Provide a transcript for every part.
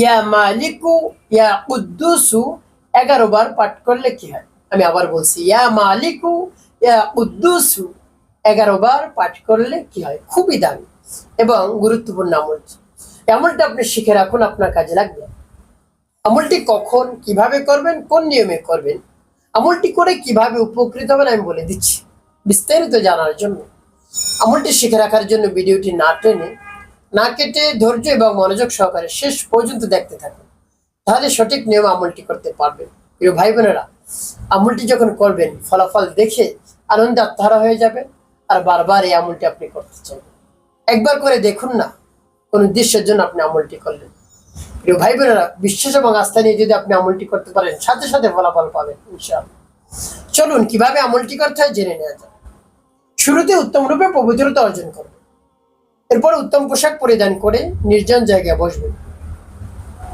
ইয়া মালিকু ইয়া কুদ্দুসু 11 বার পাঠ করলে কি হয়? আমি আবার বলছি, ইয়া মালিকু ইয়া কুদ্দুসু 11 বার পাঠ করলে কি হয়? খুবই দামি এবং গুরুত্বপূর্ণ আমল। আমলটা আপনি শিখে রাখুন, আপনার কাজে লাগবে। আমলটি কখন কিভাবে করবেন, কোন নিয়মে করবেন, আমলটি করে কিভাবে উপকৃত হবেন আমি বলে দিচ্ছি। বিস্তারিত জানার জন্য, আমলটি শিখে রাখার জন্য ভিডিওটি না টেনে না কেটে ধৈর্য এবং মনোযোগ সহকারে শেষ পর্যন্ত দেখতে থাকুন, তাহলে সঠিক নিয়ম আমলটি করতে পারবেন। প্রিয় ভাই বোনেরা, আমলটি যখন করবেন ফলাফল দেখে আনন্দে আত্মহারা হয়ে যাবে আর বারবার এই আমলটি আপনি করতে চাইবেন। একবার করে দেখুন না, কোন উদ্দেশ্যের জন্য আপনি আমলটি করলেন। প্রিয় ভাই বোনেরা, বিশ্বাস এবং আস্থা নিয়ে যদি আপনি আমলটি করতে পারেন, সাথে সাথে ফলাফল পাবেন ইনশাআল্লাহ। চলুন কিভাবে আমলটি করতে হয় জেনে নেওয়া যাক। শুরুতে উত্তম রূপে পবিত্রতা অর্জন করবেন। এরপর উত্তম পোশাক পরিধান করে নির্জন জায়গায় বসবেন।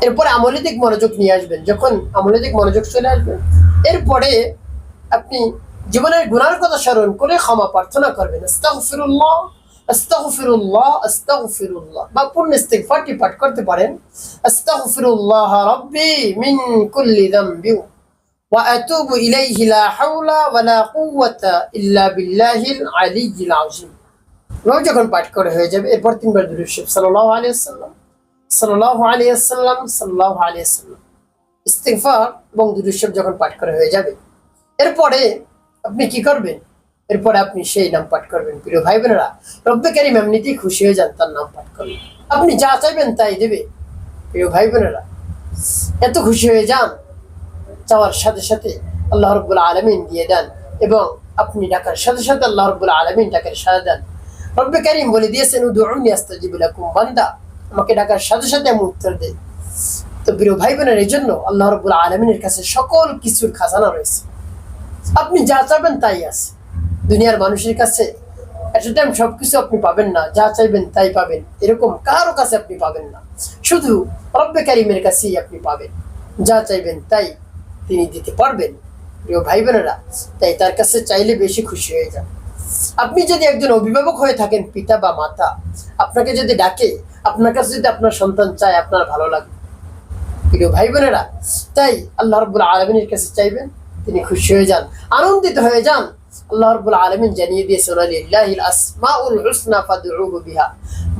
এরপর আমলে দিক মনোযোগ নিয়ে আসবেন। যখন আমলে দিক মনোযোগ চলে আসবে, এরপরে আপনি জীবনের গুনার কথা স্মরণ করে ক্ষমা প্রার্থনা করবেন। আস্তাগফিরুল্লাহ আস্তাগফিরুল্লাহ আস্তাগফিরুল্লাহ, বা পূর্ণ ইস্তিগফারটি পাঠ করতে পারেন। আস্তাগফিরুল্লাহ রাব্বি মিন কুল্লি যামবি ওয়া আতুবু ইলাইহি লা হাওলা ওয়া লা কুওয়াতা ইল্লা বিল্লাহিল আলিয়্যিল আযীম। যখন পাঠ করে হয়ে যাবে, এরপর 3 বার দুরূদ শরীফ সাল্লাল্লাহু আলাইহি ওয়াসাল্লাম সাল্লাল্লাহু আলাইহি ওয়াসাল্লাম সাল্লাল্লাহু আলাইহি ওয়াসাল্লাম ইস্তিগফার এবং দুরূদ শরীফ যখন পাঠ করে হয়ে যাবে, এরপরে আপনি কি করবেন? এরপরে আপনি সেই নাম পাঠ করবেন। প্রিয় ভাই বোনেরা, রব্বে কারীম এমনিতেই খুশি হয়ে যান তার নাম পাঠ করলে। আপনি যা চাইবেন তাই দেবে। প্রিয় ভাই বোনেরা, এত খুশি হয়ে যান, চাওয়ার সাথে সাথে আল্লাহ রাব্বুল আলামিন দিয়ে দেন, এবং আপনি ডাকার সাথে সাথে আল্লাহ রাব্বুল আলামিন ডাকের সাড়া দেন। রব্বে কারীম বলে দিয়েছেন, উদউনি আস্তাজিব লাকুম, বান্দা আমাকে ডাকার সাথে সাথে আমি উত্তর দেই। তো প্রিয় ভাই বোনের, এই জন্য আল্লাহ রাব্বুল আলামিনের কাছে সকল কিছুর খাজানা রয়েছে। আপনি যা চাইবেন তাই আছে। দুনিয়ার মানুষের কাছে এট টাইম সবকিছু আপনি পাবেন না, যা চাইবেন তাই পাবেন এরকম কারো কাছে আপনি পাবেন না। শুধু রব্বে কারীমের কাছেই আপনি পাবেন, যা চাইবেন তাই তিনি দিতে পারবেন। প্রিয় ভাই বোনেরা, তাই তার কাছে চাইলে বেশি খুশি হয়ে যান। আপনি যদি একজন অভিভাবক হয়ে থাকেন, পিতা বা মাতা আপনাকে যদি ডাকে, আপনার কাছে যদি আপনার সন্তান চায়, আপনার ভালো লাগবে। প্রিয় ভাই বোনেরা, তাই আল্লাহ রাব্বুল আলামিনের কাছে চাইবেন, তিনি খুশি হয়ে যান, আনন্দিত হয়ে যান। আল্লাহ রাব্বুল আলামিন জানিয়ে দিয়েছেন, লিল্লাহিল আসমাউল হুসনা ফাদউহু বিহা,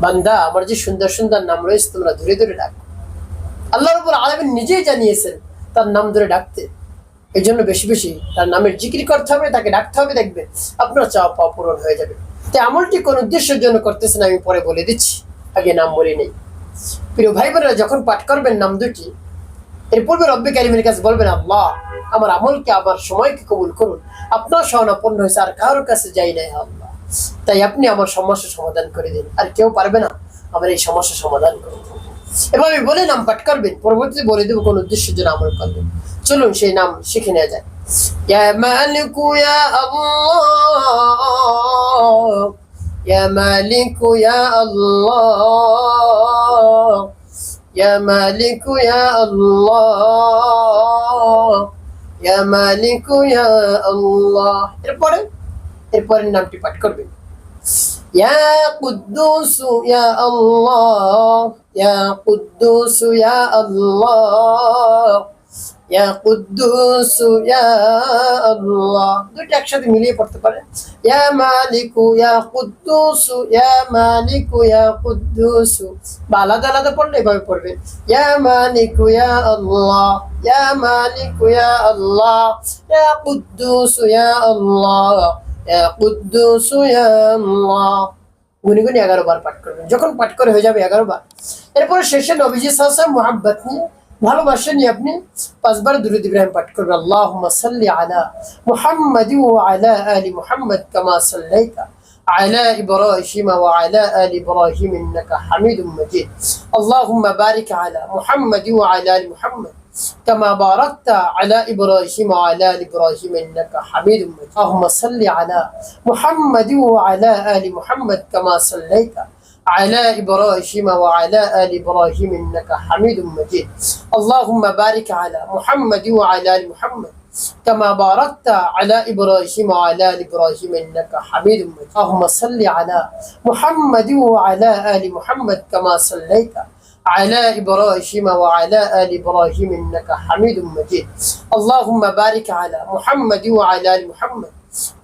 বান্দা আমার যে সুন্দর সুন্দর নাম রয়েছে তোমরা ধরে ধরে ডাকো। আল্লাহ রাব্বুল আলামিন নিজেই জানিয়েছেন তার নাম ধরে ডাকতে। এই জন্য বেশি বেশি তার নামের জিকির করতে হবে, তাকে ডাকতে হবে, দেখবেন আপনার চাওয়া পাওয়া পূরণ হয়ে যাবে। তাই আমলটি কোন উদ্দেশ্যের জন্য করতেছেন আমি পরে বলে দিচ্ছি, আগে নাম বলে নেই। প্রিয় ভাই বোনেরা, যখন পাঠ করবেন নাম দুটি, এর পূর্বে রব্বে কারীমের কাছে বলবেন, আল্লাহ আমার আমলকে, আমার সময়কে কবুল করুন। আপনার শরণাপন্ন হয়েছে, আর কারোর কাছে যাই নাই আল্লাহ, তাই আপনি আমার সমস্যা সমাধান করে দিন। আর কেউ পারবে না আমার এই সমস্যা সমাধান করতে। এভাবে বলে নাম পাঠ করবেন, পরবর্তীতে বলে দেবো কোন উদ্দেশ্যের জন্য আমল করবেন। চলুন সেই নাম শিখে নেওয়া যায়। ইয়া মালিকু ইয়া আল্লাহ, ইয়া মালিকু ইয়া আল্লাহ, ইয়া মালিকু ইয়া আল্লাহ, ইয়া মালিকু ইয়া আল্লাহ। এরপরে নামটি পাঠ করবেন। ইয়া কুদ্দুস ইয়া আল্লাহ, ইয়া কুদ্দুস ইয়া আল্লাহ, ইয়া কুদ্দুস ইয়া আল্লাহ। দুটো একসাথে মিলিয়ে পড়তে পারেন। ইয়া মালিকু ইয়া কুদ্দুস, ইয়া মালিকু ইয়া কুদ্দুস, বা আলাদা আলাদা পড়লে এভাবে পড়বেন। ইয়া মালিকু ইয়া আল্লাহ, ইয়া মালিকু ইয়া আল্লাহ, ইয়া কুদ্দুস ইয়া আল্লাহ, ইয়া কুদ্দুস ইয়া আল্লাহ। গুনি গুনি 11 বার পাঠ করবেন। যখন পাঠ করে হয়ে যাবে 11 বার, এরপরে শেষে নবীজি সাল্লাল্লাহু আলাইহি ওয়াসাল্লাম মুহাব্বত নিয়ে, ভালোবাসা নিয়ে আপনি 5 বার দুরূদ ইব্রাহিম পাঠ করবেন। আল্লাহুম্মা সাল্লি আলা মুহাম্মাদ ওয়া আলা আলি মুহাম্মাদ কামা সাল্লাইতা আলা ইব্রাহিম ওয়া আলা আলি ইব্রাহিম ইন্নাকা হামিদুম মাজিদ। আল্লাহুম্মা বারিক আলা মুহাম্মাদ ওয়া আলা আলি মুহাম্মাদ كما باركت على إبراهيم وعلى آل إبراهيم إنك حميد مجيد. اللهم صل على محمد وعلى آل محمد كما صليت على إبراهيم وعلى آل إبراهيم إنك حميد مجيد. اللهم بارك على محمد وعلى آل محمد كما باركت على إبراهيم وعلى آل إبراهيم إنك حميد مجيد. اللهم صل على محمد وعلى آل محمد كما صليت على إبراهيم وعلى آل إبراهيم إنك حميد مجيد اللهم بارك على محمد وعلى آل محمد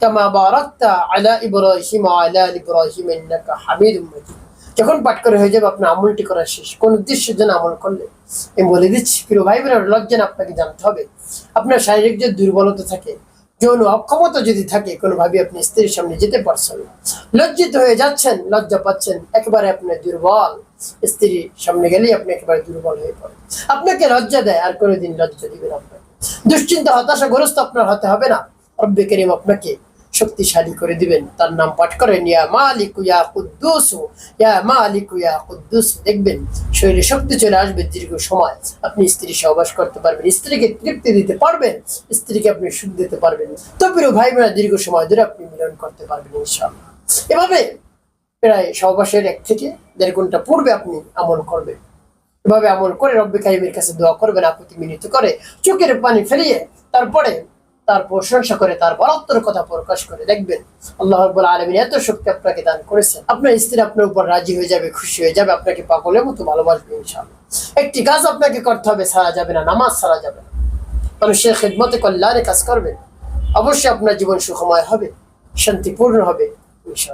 كما باركت على إبراهيم وعلى آل إبراهيم إنك حميد مجيد যখন পাঠ করে হয়ে যাবে আপনার আমলটি করা শেষ কোন উদ্দেশ্যের জন্য আমল করলে আমি বলে দিচ্ছি প্রিয় ভাই বোনেরা লজ্জা আপনাকে জানতে হবে আপনার শারীরিক যে দুর্বলতা থাকে যৌন অক্ষমতা যদি থাকে কোনোভাবে আপনি স্ত্রীর সামনে যেতে পারছেন না লজ্জিত হয়ে যাচ্ছেন লজ্জা পাচ্ছেন একেবারে আপনি দুর্বল স্ত্রীর সামনে গেলেই আপনি একেবারে দুর্বল হয়ে পড়েন আপনাকে লজ্জা দেয় আর কোনোদিন লজ্জা দিবেন আপনাকে দুশ্চিন্তা হতাশাগ্রস্ত আপনার হতে হবে না রব্বে করিম আপনাকে শক্তিশালী করে দিবেন তার নাম পাঠ করেন ইয়া মালিক ইয়া কুদ্দুস ইয়া মালিক ইয়া কুদ্দুস দেখবেন শরীরে শক্তি চলে আসবে দীর্ঘ সময় আপনি স্ত্রীর সহবাস করতে পারবেন স্ত্রীকে তৃপ্তি দিতে পারবেন স্ত্রীকে আপনি সুখ দিতে পারবেন তো প্রিয় ভাই বোনেরা দীর্ঘ সময় ধরে আপনি মিলন করতে পারবেন ইনশাআল্লাহ এভাবে প্রায় সহবাসের 1 থেকে 1.5 ঘন্টা পূর্বে আপনি আমল করবেন এভাবে আমল করে রব্বে কারিমের কাছে দোয়া করবেন আপত্তি মিনিত করে চোখের পানি ফেলিয়ে তারপরে তার প্রশংসা করে তার বরত্বের কথা প্রকাশ করে দেখবেন আল্লাহ রাব্বুল আলামিন এত শক্তি আপনাকে দান করেছেন আপনার স্ত্রী আপনার উপর রাজি হয়ে যাবে খুশি হয়ে যাবে আপনাকে পাগলের মতো ভালোবাসবে ইনশাআল্লাহ একটি কাজ আপনাকে করতে হবে ছাড়া যাবে না নামাজ ছাড়া যাবে না মানুষের খিদমতে কল্যাণে কাজ করবেন অবশ্যই আপনার জীবন সুখময় হবে শান্তিপূর্ণ হবে ইনশাআল্লাহ